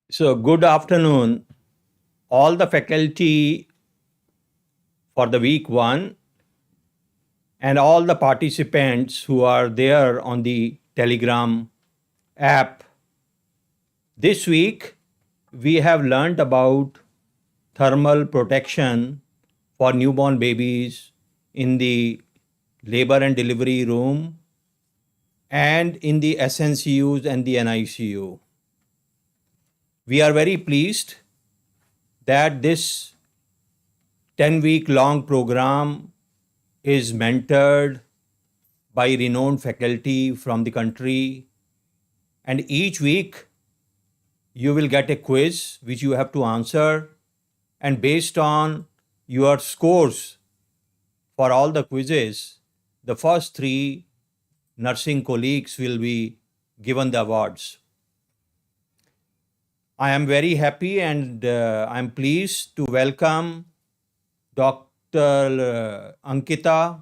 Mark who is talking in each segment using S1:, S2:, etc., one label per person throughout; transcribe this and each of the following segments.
S1: So, good afternoon, all the faculty for the week one and all the participants who are there on the Telegram app. This week, we have learned about thermal protection for newborn babies in the labor and delivery room and in the SNCUs and the NICU. We are very pleased that this 10-week long program is mentored by renowned faculty from the country, and each week you will get a quiz which you have to answer, and based on your scores for all the quizzes, the first three nursing colleagues will be given the awards. I am very happy and I'm pleased to welcome Dr. Ankita,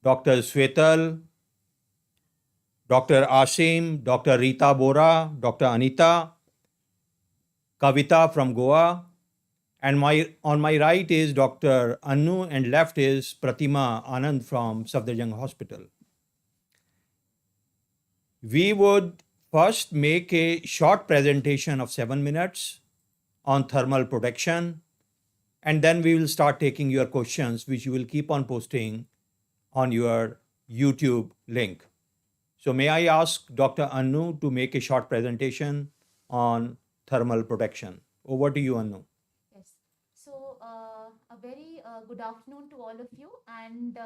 S1: Dr. Swetal, Dr. Asim, Dr. Rita Bora, Dr. Anita, Kavita from Goa, and on my right is Dr. Anu and left is Pratima Anand from Safdarjung Hospital. We would first make a short presentation of 7 minutes on thermal protection, and then we will start taking your questions, which you will keep on posting on your YouTube link. So may I ask Dr. Anu to make a short presentation on thermal protection. Over to you, Anu.
S2: Yes. So a very good afternoon to all of you. And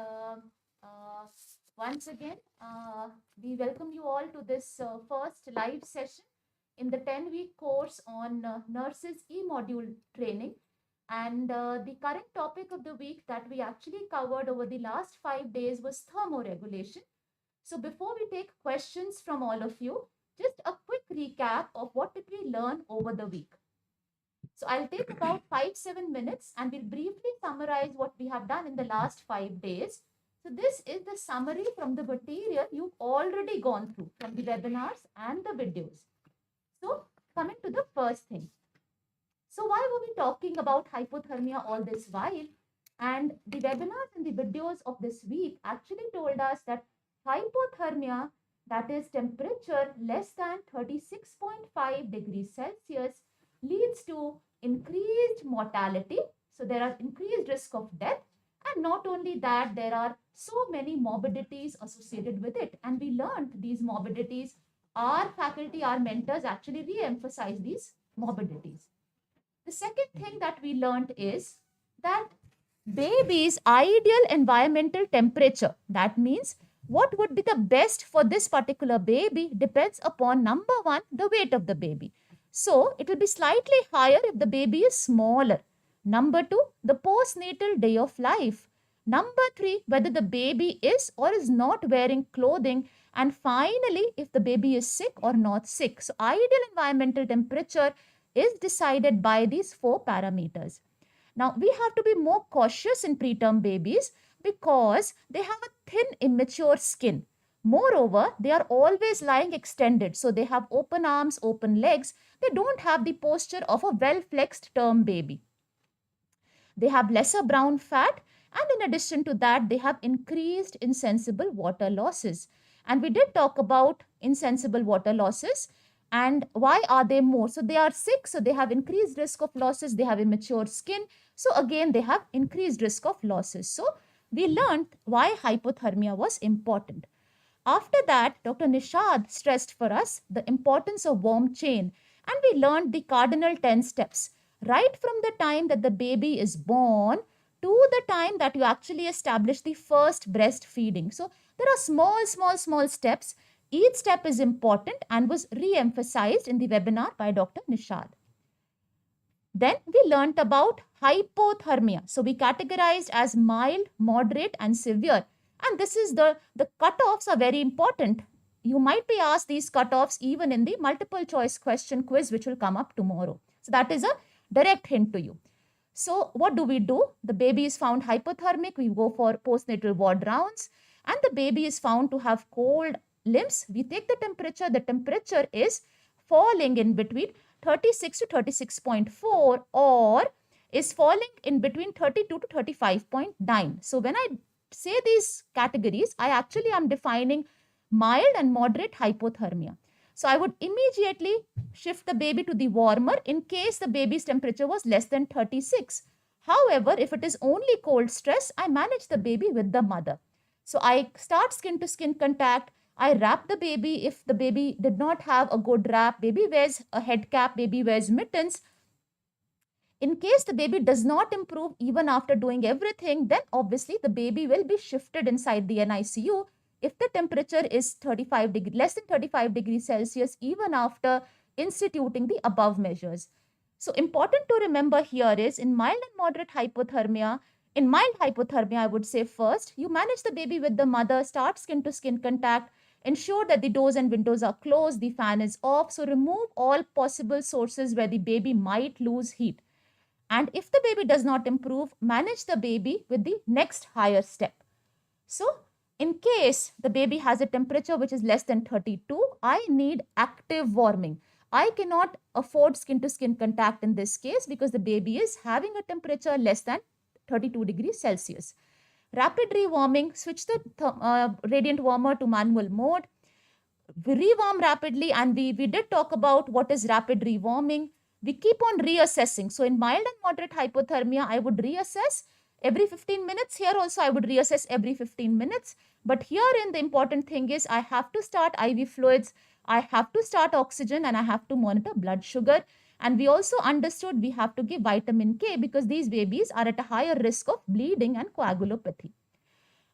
S2: once again, we welcome you all to this first live session in the 10-week course on nurses e-module training. And the current topic of the week that we actually covered over the last 5 days was thermoregulation. So before we take questions from all of you, just a quick recap of what did we learn over the week. So I'll take about 5-7 minutes and we'll briefly summarize what we have done in the last 5 days. So this is the summary from the material you've already gone through from the webinars and the videos. So coming to the first thing. So why were we talking about hypothermia all this while? And the webinars and the videos of this week actually told us that hypothermia, that is temperature less than 36.5 degrees Celsius, leads to increased mortality. So there are increased risk of death. And not only that, there are so many morbidities associated with it. And we learned these morbidities. Our faculty, our mentors actually re-emphasize these morbidities. The second thing that we learned is that baby's ideal environmental temperature, that means what would be the best for this particular baby, depends upon number one, the weight of the baby. So it will be slightly higher if the baby is smaller. Number two, the postnatal day of life. Number three, whether the baby is or is not wearing clothing. And finally, if the baby is sick or not sick. So ideal environmental temperature is decided by these 4 parameters. Now, we have to be more cautious in preterm babies because they have a thin, immature skin. Moreover, they are always lying extended. So, they have open arms, open legs. They don't have the posture of a well-flexed term baby. They have lesser brown fat. And in addition to that, they have increased insensible water losses. And we did talk about insensible water losses. And why are they more? So they are sick, so they have increased risk of losses. They have immature skin. So again, they have increased risk of losses. So we learned why hypothermia was important. After that, Dr. Nishad stressed for us the importance of warm chain. And we learned the cardinal 10 steps. Right from the time that the baby is born to the time that you actually establish the first breastfeeding. So there are small steps. Each step is important and was re-emphasized in the webinar by Dr. Nishad. Then we learnt about hypothermia. So we categorized as mild, moderate and severe. And this is the cutoffs are very important. You might be asked these cutoffs even in the multiple choice question quiz which will come up tomorrow. So that is a direct hint to you. So what do? The baby is found hypothermic. We go for postnatal ward rounds, and the baby is found to have cold limbs. We take the temperature. The temperature is falling in between 36 to 36.4, or is falling in between 32 to 35.9. So when I say these categories, I actually am defining mild and moderate hypothermia. So I would immediately shift the baby to the warmer in case the baby's temperature was less than 36. However, if it is only cold stress, I manage the baby with the mother. So I start skin to skin contact. I wrap the baby. If the baby did not have a good wrap, baby wears a head cap, baby wears mittens. In case the baby does not improve even after doing everything, then obviously the baby will be shifted inside the NICU if the temperature is 35 degree, less than 35 degrees Celsius, even after instituting the above measures. So important to remember here is in mild and moderate hypothermia, in mild hypothermia, I would say first, you manage the baby with the mother, start skin to skin contact, ensure that the doors and windows are closed, the fan is off. So remove all possible sources where the baby might lose heat. And if the baby does not improve, manage the baby with the next higher step. So in case the baby has a temperature which is less than 32, I need active warming. I cannot afford skin to skin contact in this case because the baby is having a temperature less than 32 degrees Celsius. Rapid rewarming, switch the radiant warmer to manual mode. We rewarm rapidly, and we did talk about what is rapid rewarming. We keep on reassessing. So in mild and moderate hypothermia, I would reassess every 15 minutes. Here also, I would reassess every 15 minutes. But herein, the important thing is I have to start IV fluids, I have to start oxygen, and I have to monitor blood sugar. And we also understood we have to give vitamin K because these babies are at a higher risk of bleeding and coagulopathy.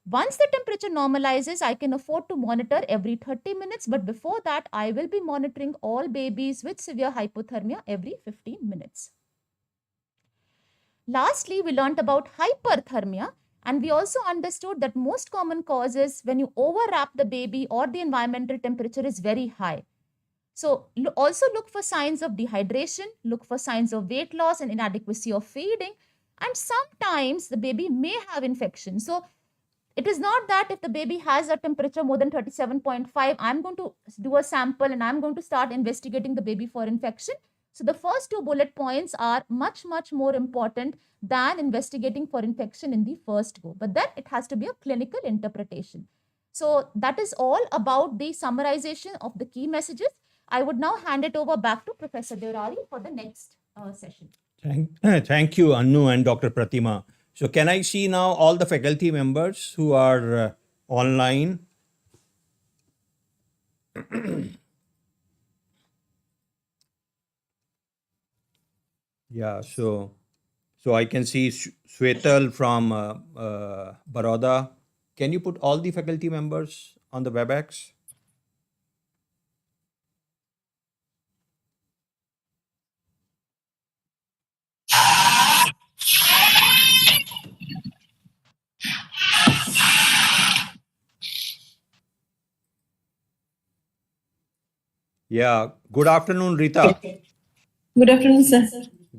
S2: Once the temperature normalizes, I can afford to monitor every 30 minutes, but before that, I will be monitoring all babies with severe hypothermia every 15 minutes. Lastly, we learned about hyperthermia, and we also understood that most common causes when you overwrap the baby or the environmental temperature is very high. So also look for signs of dehydration, look for signs of weight loss and inadequacy of feeding, and sometimes the baby may have infection. So it is not that if the baby has a temperature more than 37.5, I'm going to do a sample and I'm going to start investigating the baby for infection. So the first two bullet points are much, much more important than investigating for infection in the first go. But then it has to be a clinical interpretation. So that is all about the summarization of the key messages. I would now hand it over back to Professor Deorari for the next session.
S1: Thank you, Annu and Dr. Pratima. So can I see now all the faculty members who are online? Yeah, so I can see Shwetal from Baroda. Can you put all the faculty members on the WebEx? Yeah, good afternoon, Rita.
S3: Good afternoon, sir.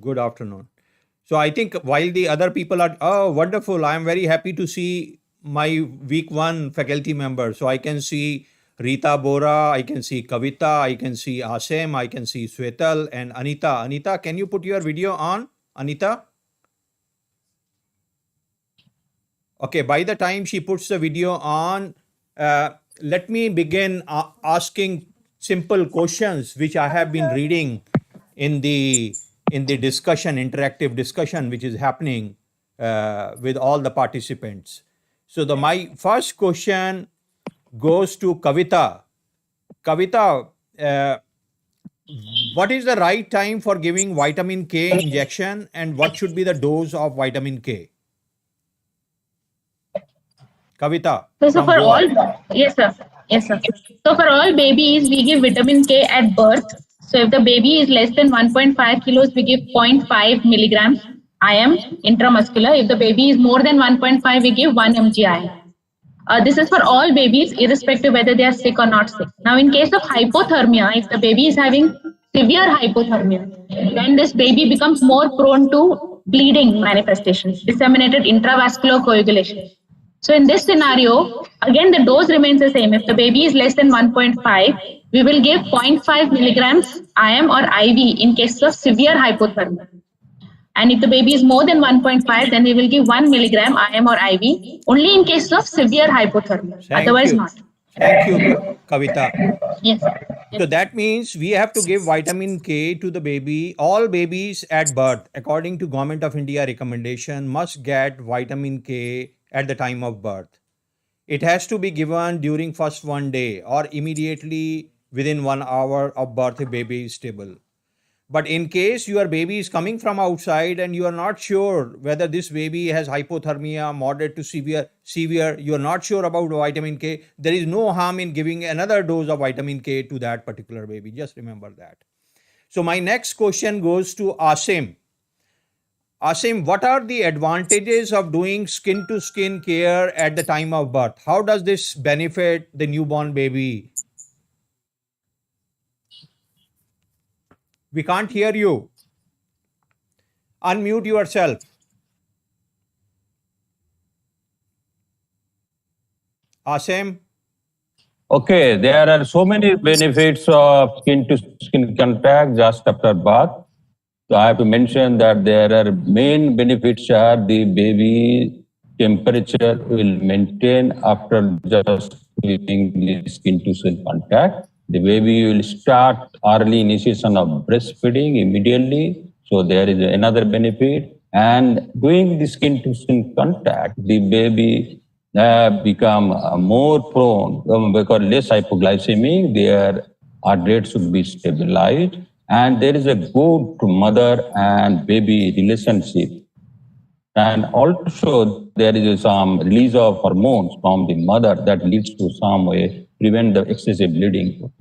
S1: Good afternoon. So I think while the other people are, oh, wonderful. I'm very happy to see my week one faculty members. So I can see Rita Bora, I can see Kavita, I can see Asem, I can see Swetal and Anita. Anita, can you put your video on, Anita? Okay, by the time she puts the video on, let me begin asking simple questions which I have been reading in the discussion, interactive discussion, which is happening with all the participants. So my first question goes to Kavita. Kavita, what is the right time for giving vitamin K injection and what should be the dose of vitamin K? Kavita.
S3: So for all, yes, sir. Yes, sir. So for all babies, we give vitamin K at birth. So if the baby is less than 1.5 kilos, we give 0.5 milligrams IM intramuscular. If the baby is more than 1.5, we give 1 mg IM. This is for all babies, irrespective whether they are sick or not sick. Now, in case of hypothermia, if the baby is having severe hypothermia, then this baby becomes more prone to bleeding manifestations, disseminated intravascular coagulation. So in this scenario, again the dose remains the same. If the baby is less than 1.5, we will give 0.5 milligrams IM or IV in case of severe hypothermia. And if the baby is more than 1.5, then we will give 1 milligram IM or IV only in case of severe hypothermia,
S1: Thank
S3: otherwise
S1: you.
S3: not.
S1: Thank you, Kavita.
S3: Yes.
S1: So that means we have to give vitamin K to the baby. All babies at birth, according to Government of India recommendation, must get vitamin K at the time of birth. It has to be given during first 1 day or immediately within 1 hour of birth if baby is stable. But in case your baby is coming from outside and you are not sure whether this baby has hypothermia, moderate to severe, you are not sure about vitamin K, there is no harm in giving another dose of vitamin K to that particular baby. Just remember that. So my next question goes to Asim. Asim, what are the advantages of doing skin to skin care at the time of birth? How does this benefit the newborn baby? We can't hear you. Unmute yourself. Asim?
S4: Okay, there are so many benefits of skin to skin contact just after birth. So I have to mention that there are main benefits are the baby temperature will maintain after just giving the skin to skin contact. The baby will start early initiation of breastfeeding immediately. So there is another benefit. And doing the skin to skin contact, the baby become more prone because less hypoglycemic, their heart rate should be stabilized, and there is a good mother and baby relationship. And also there is some release of hormones from the mother that leads to some way prevent the excessive bleeding.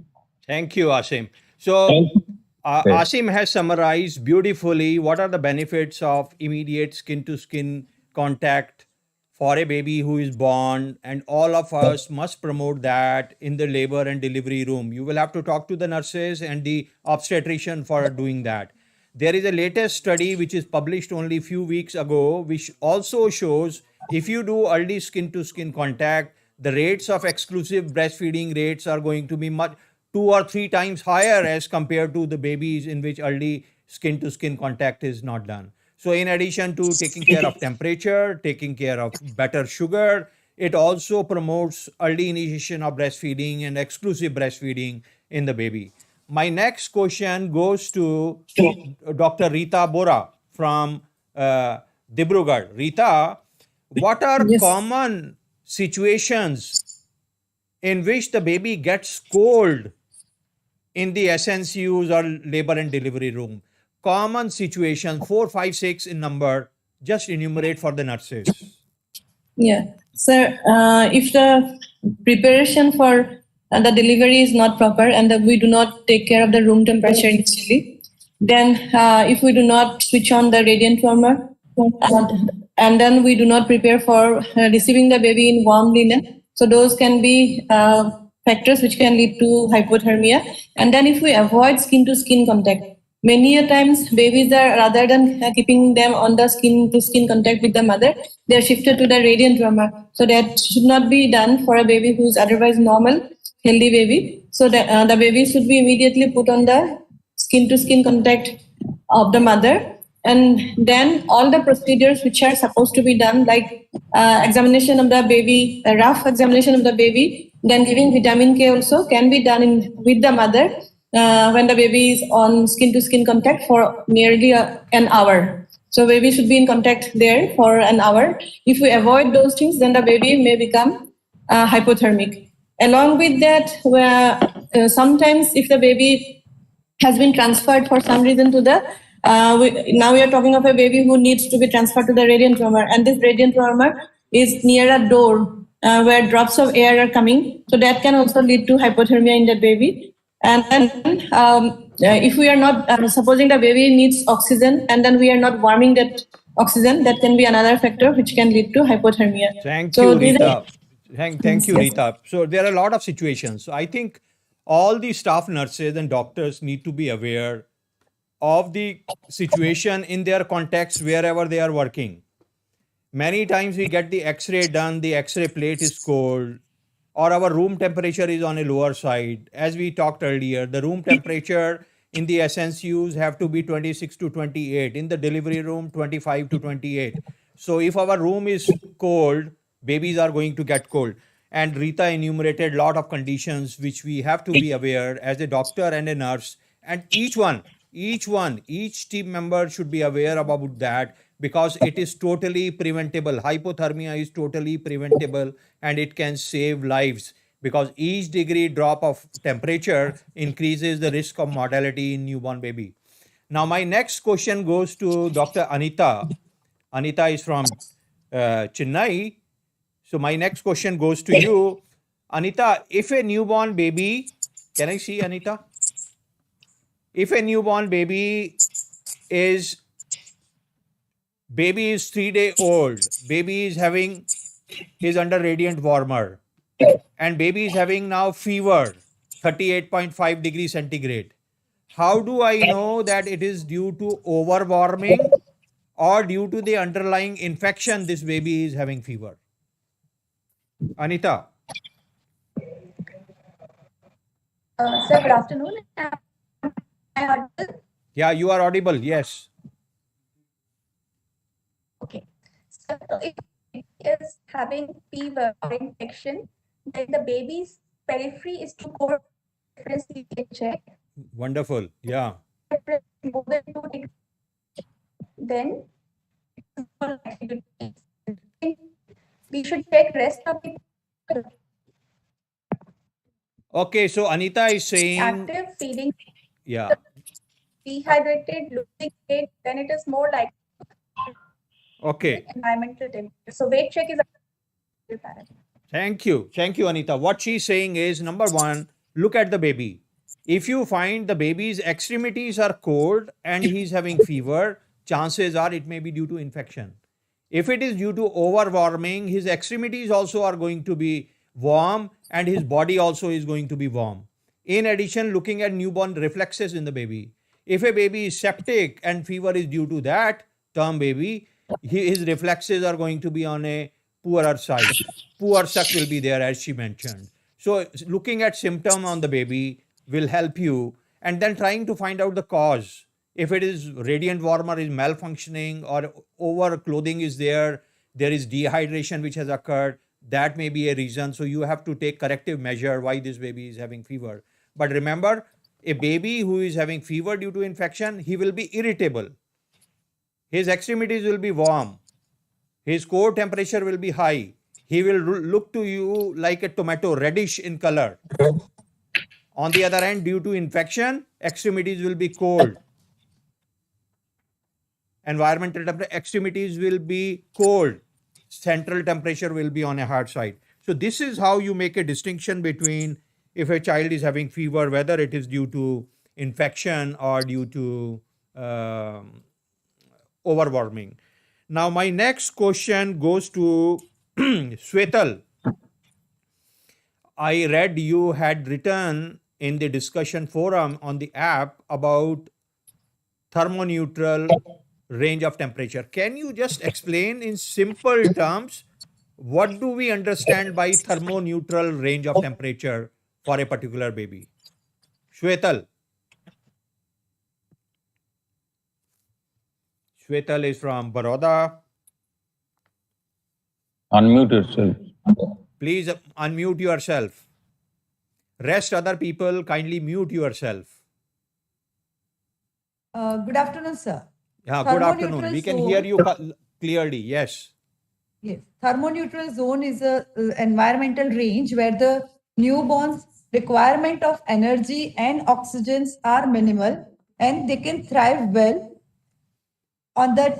S1: Thank you, Asim. So,
S4: Thank you.
S1: Asim has summarized beautifully what are the benefits of immediate skin to skin contact for a baby who is born, and all of us must promote that in the labor and delivery room. You will have to talk to the nurses and the obstetrician for doing that. There is a latest study which is published only a few weeks ago, which also shows if you do early skin to skin contact, the rates of exclusive breastfeeding rates are going to be much 2 or 3 times higher as compared to the babies in which early skin to skin contact is not done. So, in addition to taking care of temperature, taking care of better sugar, it also promotes early initiation of breastfeeding and exclusive breastfeeding in the baby. My next question goes to Dr. Rita Bora from Dibrugarh. Rita, what are
S5: Yes.
S1: common situations in which the baby gets cold in the SNCUs or labor and delivery room? Common situations, 4, 5, 6 in number, just enumerate for the nurses.
S5: Yeah. Sir, if the preparation for the delivery is not proper and that we do not take care of the room temperature initially, then if we do not switch on the radiant warmer, and then we do not prepare for receiving the baby in warm linen, so those can be factors which can lead to hypothermia. And then if we avoid skin to skin contact, many a times babies are, rather than keeping them on the skin to skin contact with the mother, they are shifted to the radiant warmer. So that should not be done for a baby who is otherwise normal, healthy baby. So the baby should be immediately put on the skin to skin contact of the mother, and then all the procedures which are supposed to be done, like examination of the baby, a rough examination of the baby, then giving vitamin K also can be done with the mother when the baby is on skin to skin contact for nearly an hour. So baby should be in contact there for an hour. If we avoid those things, then the baby may become hypothermic. Along with that, sometimes if the baby has been transferred for some reason to the now we are talking of a baby who needs to be transferred to the radiant warmer, and this radiant warmer is near a door where drops of air are coming, so that can also lead to hypothermia in that baby. And then if we are not supposing the baby needs oxygen and then we are not warming that oxygen, that can be another factor which can lead to hypothermia.
S1: Thank
S5: So
S1: you,
S5: these are
S1: Rita. Thank you,
S5: yes.
S1: Rita. So there are a lot of situations. So I think all the staff nurses and doctors need to be aware of the situation in their context wherever they are working. Many times we get the x-ray done, the x-ray plate is cold, or our room temperature is on a lower side. As we talked earlier, the room temperature in the SNCUs have to be 26 to 28. In the delivery room, 25 to 28. So if our room is cold, babies are going to get cold. And Rita enumerated a lot of conditions which we have to be aware as a doctor and a nurse. And each team member should be aware about that, because it is totally preventable. Hypothermia is totally preventable and it can save lives, because each degree drop of temperature increases the risk of mortality in newborn baby. Now, my next question goes to Dr. Anita. Anita is from Chennai. So, my next question goes to you. Anita, if a newborn baby, can I see Anita? If a newborn baby is 3 day old, baby is under radiant warmer, and baby is having now fever 38.5 degrees centigrade, how do I know that it is due to overwarming or due to the underlying infection this baby is having fever? Anita?
S6: Sir, good afternoon. Am I audible?
S1: Yeah, you are audible. Yes.
S6: Okay. So if it is having fever or infection, then the baby's periphery is too cold. Difference you can check.
S1: Wonderful. Yeah.
S6: More than 2 degrees, then we should check rest of the
S1: Okay, so Anita is saying,
S6: active feeling
S1: yeah.
S6: dehydrated, losing weight, then it is more like
S1: Okay.
S6: environmental temperature. So weight check is a parameter.
S1: Thank you. Thank you, Anita. What she's saying is, number one, look at the baby. If you find the baby's extremities are cold and he's having fever, chances are it may be due to infection. If it is due to overwarming, his extremities also are going to be warm and his body also is going to be warm. In addition, looking at newborn reflexes in the baby. If a baby is septic and fever is due to that term baby, his reflexes are going to be on a poorer side. Poor suck will be there, as she mentioned. So looking at symptom on the baby will help you, and then trying to find out the cause. If it is radiant warmer is malfunctioning or over clothing is there is dehydration which has occurred, that may be a reason. So you have to take corrective measure why this baby is having fever. But remember, a baby who is having fever due to infection, he will be irritable. His extremities will be warm. His core temperature will be high. He will look to you like a tomato, reddish in color. On the other hand, due to infection, extremities will be cold. Environmental temperature, extremities will be cold. Central temperature will be on a hard side. So this is how you make a distinction between if a child is having fever, whether it is due to infection or due to overwarming. Now, my next question goes to Swetal. I read you had written in the discussion forum on the app about thermoneutral range of temperature. Can you just explain in simple terms what do we understand by thermoneutral range of temperature for a particular baby? Shwetal. Shwetal is from Baroda.
S4: Unmute yourself.
S1: Please unmute yourself. Rest other people, kindly mute yourself.
S7: Good afternoon, sir.
S1: Yeah, good afternoon. We can hear you clearly. Yes.
S7: Yes. Thermoneutral zone is a environmental range where the newborn's requirement of energy and oxygens are minimal and they can thrive well on that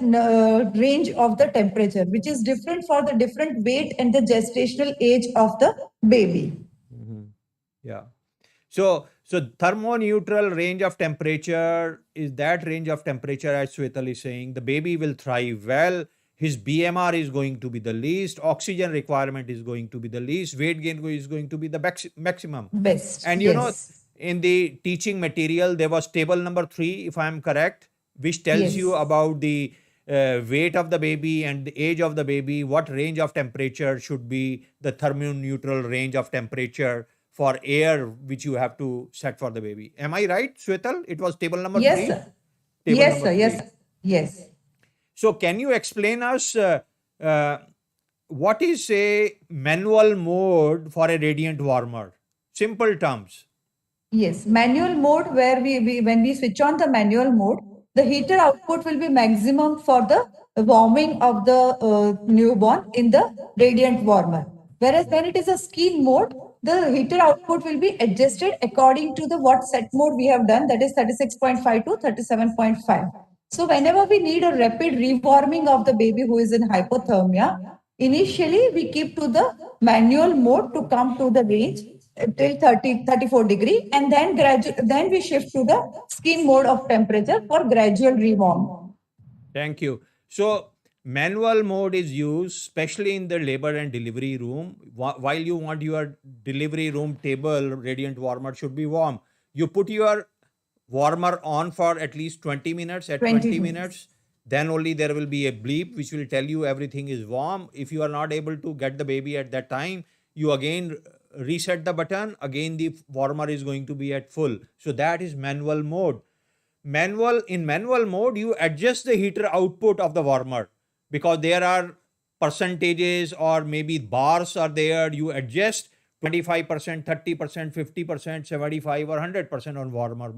S7: range of the temperature, which is different for the different weight and the gestational age of the baby.
S1: Yeah. So thermoneutral range of temperature is that range of temperature, as Shwetal is saying, the baby will thrive well. His BMR is going to be the least. Oxygen requirement is going to be the least. Weight gain is going to be the maximum.
S7: Best.
S1: And you know, in the teaching material, there was table number 3, if I am correct, which tells you
S7: Yes.
S1: about the weight of the baby and the age of the baby, what range of temperature should be the thermoneutral range of temperature for air which you have to set for the baby. Am I right, Shwetal? It was table number
S7: Yes,
S1: 3?
S7: sir.
S1: Table
S7: Yes,
S1: number
S7: sir. Yes,
S1: 3.
S7: sir. Yes.
S1: So can you explain us uh, what is a manual mode for a radiant warmer? Simple terms.
S7: Yes, manual mode where we when we switch on the manual mode, the heater output will be maximum for the warming of the newborn in the radiant warmer. Whereas when it is a skin mode, the heater output will be adjusted according to the what set mode we have done, that is 36.5 to 37.5. So whenever we need a rapid rewarming of the baby who is in hypothermia, initially we keep to the manual mode to come to the range till 30 34 degree, and then we shift to the skin mode of temperature for gradual rewarm.
S1: Thank you. So manual mode is used especially in the labor and delivery room. While you want your delivery room table radiant warmer should be warm, you put your warmer on for at least 20 minutes. At
S7: 20
S1: 20
S7: minutes.
S1: minutes, then only there will be a bleep which will tell you everything is warm. If you are not able to get the baby at that time, you again reset the button, again the warmer is going to be at full. So that is manual mode. Manual mode, you adjust the heater output of the warmer because there are percentages or maybe bars are there. You adjust 25%, 30%, 50%, 75 or 100% on warmer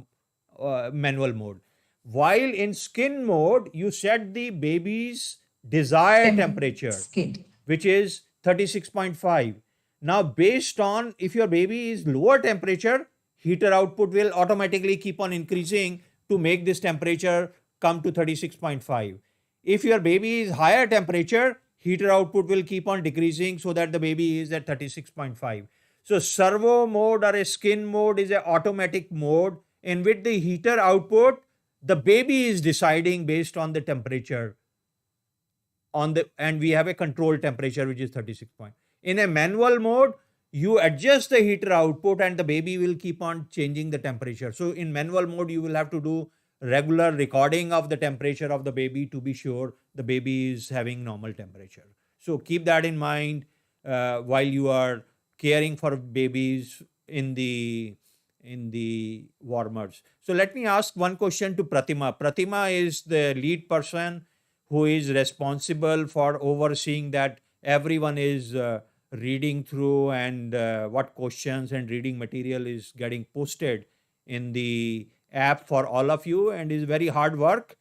S1: manual mode. While in skin mode, you set the baby's desired temperature,
S7: Skin.
S1: which is 36.5. Now, based on if your baby is lower temperature, heater output will automatically keep on increasing to make this temperature come to 36.5. If your baby is higher temperature, heater output will keep on decreasing so that the baby is at 36.5. So servo mode or a skin mode is an automatic mode in which the heater output, the baby is deciding based on the temperature on the, and we have a control temperature which is 36 point. In a manual mode, you adjust the heater output and the baby will keep on changing the temperature. So in manual mode, you will have to do regular recording of the temperature of the baby to be sure the baby is having normal temperature. So keep that in mind while you are caring for babies in the warmers. So let me ask one question to Pratima. Pratima is the lead person who is responsible for overseeing that everyone is reading through and what questions and reading material is getting posted in the app for all of you, and is very hard work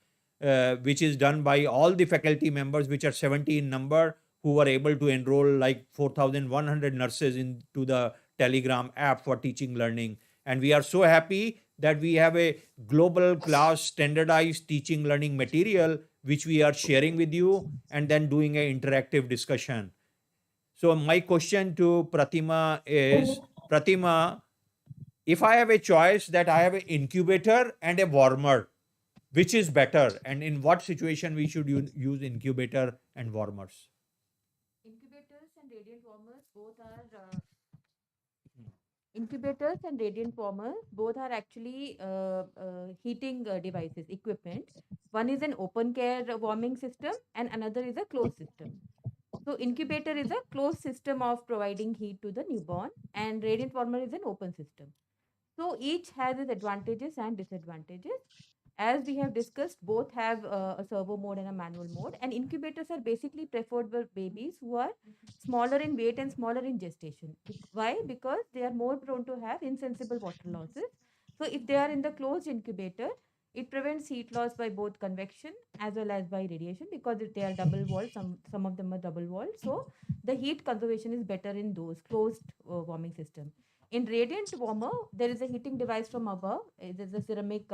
S1: which is done by all the faculty members, which are 70 in number, who were able to enroll like 4,100 nurses into the Telegram app for teaching learning. And we are so happy that we have a global class standardized teaching learning material which we are sharing with you and then doing an interactive discussion. So my question to Pratima is, Pratima, if I have a choice that I have an incubator and a warmer, which is better, and in what situation we should use incubator and warmers?
S2: Incubators and radiant warmers both are incubators and radiant warmers both are actually heating devices, equipment. One is an open care warming system and another is a closed system. So incubator is a closed system of providing heat to the newborn, and radiant warmer is an open system. So each has its advantages and disadvantages. As we have discussed, both have a servo mode and a manual mode. And incubators are basically preferred for babies who are smaller in weight and smaller in gestation. Why? Because they are more prone to have insensible water losses. So if they are in the closed incubator, it prevents heat loss by both convection as well as by radiation, because if they are double walled, some of them are double walled. So the heat conservation is better in those closed warming system. In radiant warmer, there is a heating device from above. There's a ceramic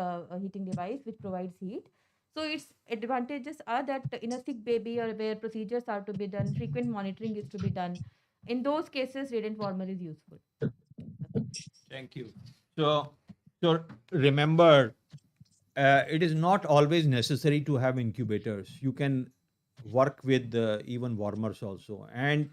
S2: heating device which provides heat. So its advantages are that in a sick baby or where procedures are to be done, frequent monitoring is to be done. In those cases, radiant warmer is useful.
S1: Thank you. So remember, it is not always necessary to have incubators. You can work with even warmers also. And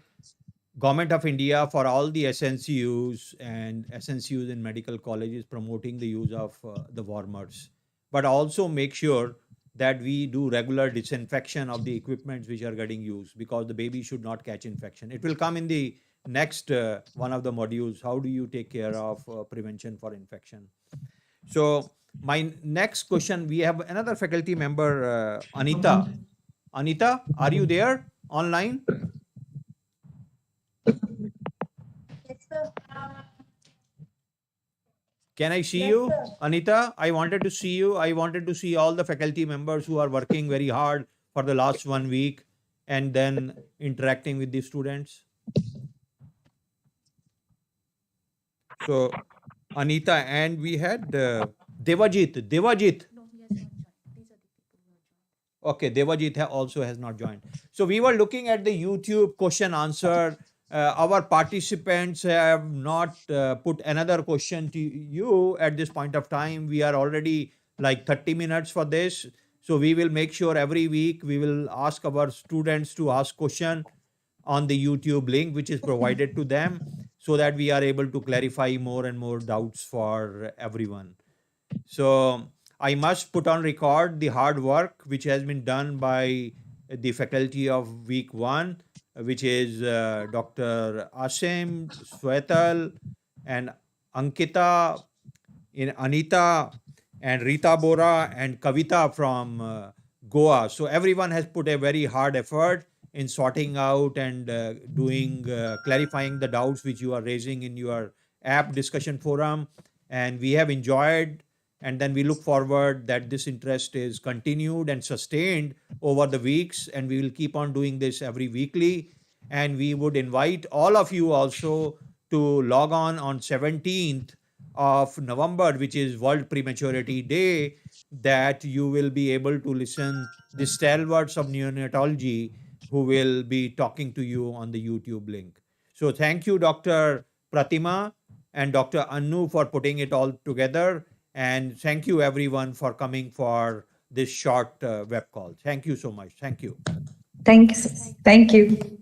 S1: Government of India, for all the SNCUs and SNCUs in medical colleges, promoting the use of the warmers, but also make sure that we do regular disinfection of the equipments which are getting used, because the baby should not catch infection. It will come in the next one of the modules. How do you take care of prevention for infection? So my next question, we have another faculty member, Anita. Anita, are you there online?
S6: Yes, sir.
S1: Can I see
S6: Yes,
S1: you,
S6: sir.
S1: Anita? I wanted to see you. I wanted to see all the faculty members who are working very hard for the last 1 week and then interacting with the students. So, Anita, and we had Devajit. Devajit.
S2: No, he has not joined. These are the people who have joined.
S1: Okay, Devajit also has not joined. So we were looking at the YouTube question answer. Our participants have not put another question to you at this point of time. We are already like 30 minutes for this. So we will make sure every week we will ask our students to ask question on the YouTube link which is provided to them, so that we are able to clarify more and more doubts for everyone. So I must put on record the hard work which has been done by the faculty of week one, which is Dr. Asim, Swetal, and Ankita, in Anita, and Rita Bora, and Kavita from Goa. So everyone has put a very hard effort in sorting out and doing clarifying the doubts which you are raising in your app discussion forum, and we have enjoyed, and then we look forward that this interest is continued and sustained over the weeks, and we will keep on doing this every weekly. And we would invite all of you also to log on 17th of November, which is World Prematurity Day, that you will be able to listen the stalwarts of neonatology who will be talking to you on the YouTube link. So thank you, Dr. Pratima and Dr. Annu, for putting it all together. And thank you, everyone, for coming for this short web call. Thank you so much. Thank you.
S7: Thank you. Thank you.